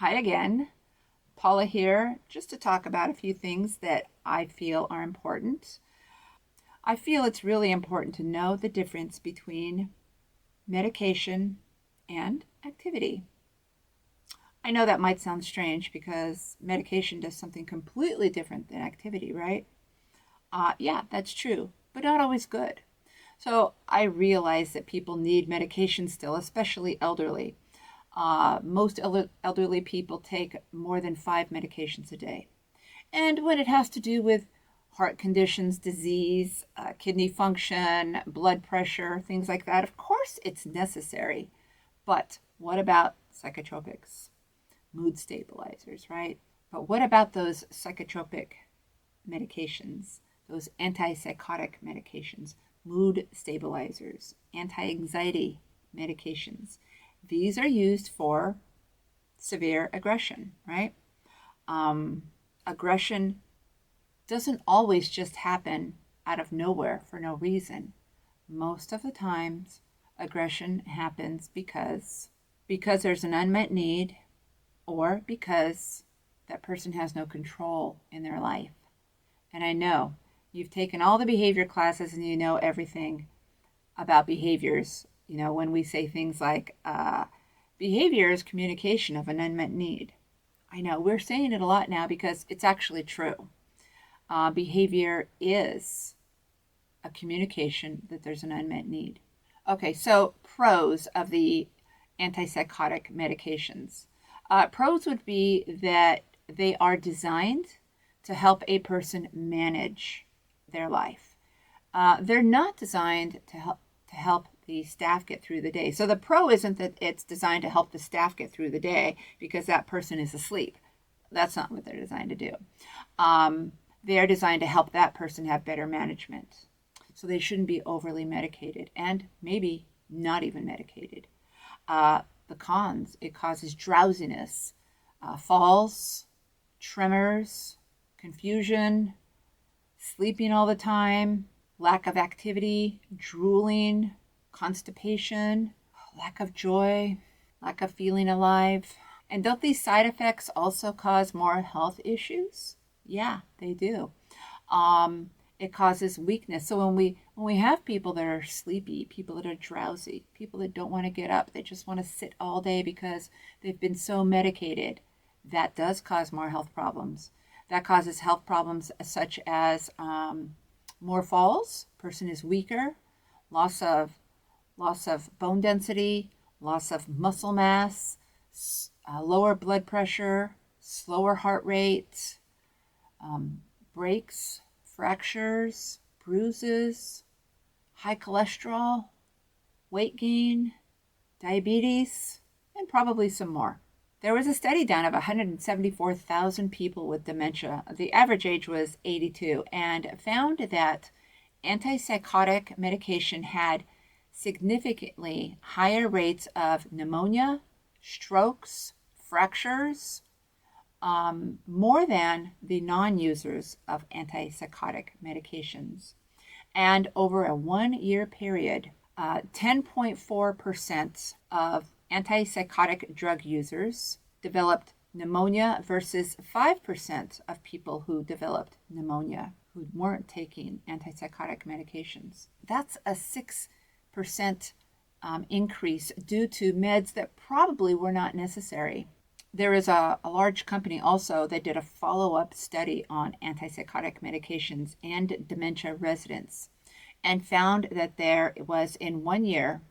Hi again, Paula here, just to talk about a few things that I feel are important. I feel it's really important to know the difference between medication and activity. I know that might sound strange because medication does something completely different than activity, right? Yeah, that's true, but not always good. So I realize that people need medication still, especially elderly. Most elderly people take more than 5 medications a day. And when it has to do with heart conditions, disease, kidney function, blood pressure, things like that, of course it's necessary. But what about psychotropics, mood stabilizers, right? But what about those psychotropic medications, those antipsychotic medications, mood stabilizers, anti anxiety medications? These are used for severe aggression, right? Um, Aggression doesn't always just happen out of nowhere for no reason. Most of the times, aggression happens because there's an unmet need or because that person has no control in their life. And I know you've taken all the behavior classes and you know everything about behaviors. When we say things like behavior is communication of an unmet need. I know we're saying it a lot now because it's actually true. Behavior is a communication that there's an unmet need. Okay, so pros of the antipsychotic medications. Pros would be that they are designed to help a person manage their life. They're not designed to help the staff get through the day. So the pro isn't that it's designed to help the staff get through the day because that person is asleep. That's not what they're designed to do. They are designed to help that person have better management. So they shouldn't be overly medicated and maybe not even medicated. The cons: it causes drowsiness, falls, tremors, confusion, sleeping all the time, lack of activity, drooling, constipation, lack of joy, lack of feeling alive. And don't these side effects also cause more health issues? Yeah, they do. It causes weakness. So when we have people that are sleepy, people that are drowsy, people that don't want to get up, they just want to sit all day because they've been so medicated, that does cause more health problems. That causes health problems such as more falls. Person is weaker, loss of bone density, loss of muscle mass, lower blood pressure, slower heart rate, breaks, fractures, bruises, high cholesterol, weight gain, diabetes, and probably some more. There was a study done of 174,000 people with dementia. The average age was 82, and found that antipsychotic medication had significantly higher rates of pneumonia, strokes, fractures, more than the non users of antipsychotic medications. And over a 1 year period, 10.4% of antipsychotic drug users developed pneumonia versus 5% of people who developed pneumonia who weren't taking antipsychotic medications. That's a 6% increase due to meds that probably were not necessary. There is a large company also that did a follow-up study on antipsychotic medications and dementia residents and found that there was in 1 year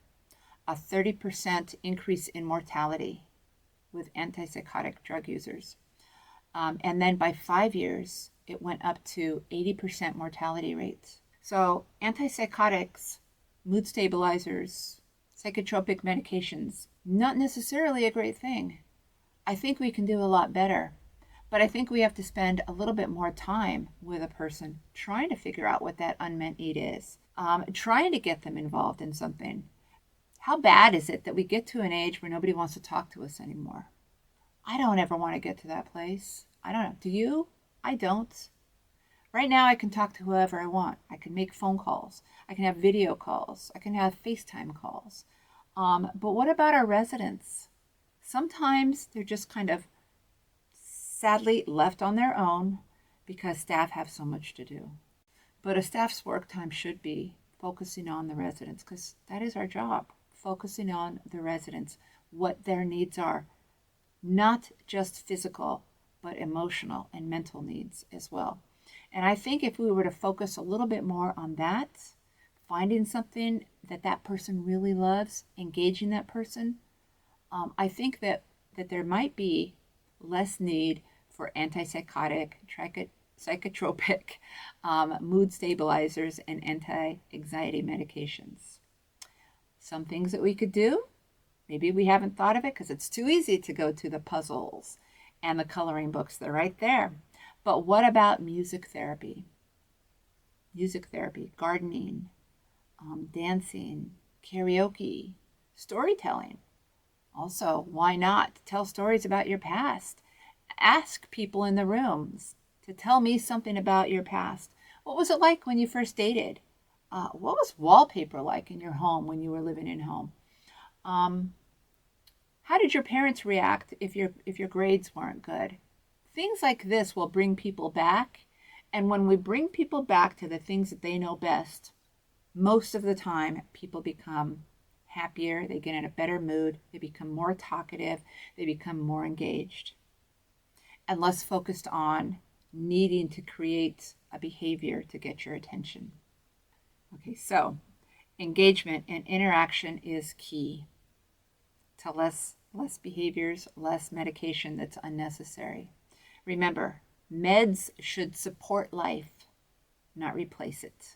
a 30% increase in mortality with antipsychotic drug users. And then by 5 years, it went up to 80% mortality rates. So antipsychotics, mood stabilizers, psychotropic medications, not necessarily a great thing. I think we can do a lot better. But I think we have to spend a little bit more time with a person trying to figure out what that unmet need is, trying to get them involved in something. How bad is it that we get to an age where nobody wants to talk to us anymore? I don't ever want to get to that place. I don't know. Do you? I don't. Right now, I can talk to whoever I want. I can make phone calls. I can have video calls. I can have FaceTime calls. But what about our residents? Sometimes they're just kind of sadly left on their own because staff have so much to do. But a staff's work time should be focusing on the residents, because that is our job, focusing on the residents, what their needs are, not just physical, but emotional and mental needs as well. And I think if we were to focus a little bit more on that, finding something that that person really loves, engaging that person, I think that there might be less need for antipsychotic, psychotropic, mood stabilizers, and anti-anxiety medications. Some things that we could do, maybe we haven't thought of it because it's too easy to go to the puzzles and the coloring books. They're right there. But what about music therapy? Music therapy, gardening, dancing, karaoke, storytelling. Also, why not tell stories about your past? Ask people in the rooms to tell me something about your past. What was it like when you first dated? What was wallpaper like in your home when you were living in home? How did your parents react if your grades weren't good? Things like this will bring people back. And when we bring people back to the things that they know best, most of the time people become happier, they get in a better mood, they become more talkative, they become more engaged, and less focused on needing to create a behavior to get your attention. Okay, so engagement and interaction is key to less behaviors, less medication that's unnecessary. Remember, meds should support life, not replace it.